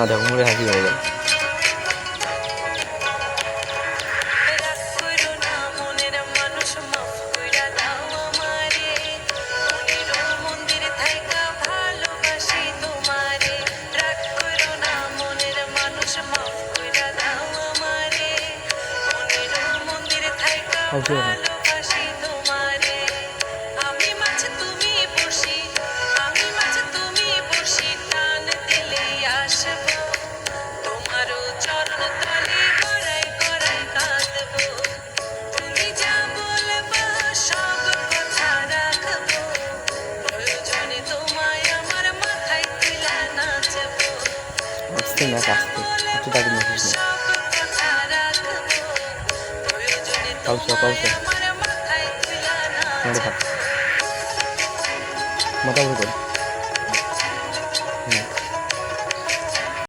না দেখো মুড়ে হাসি হয়ে গেল। আসতে না আসতে একটু দাঁড়ি নিস না কাউসা কাউসা মাথা উপরে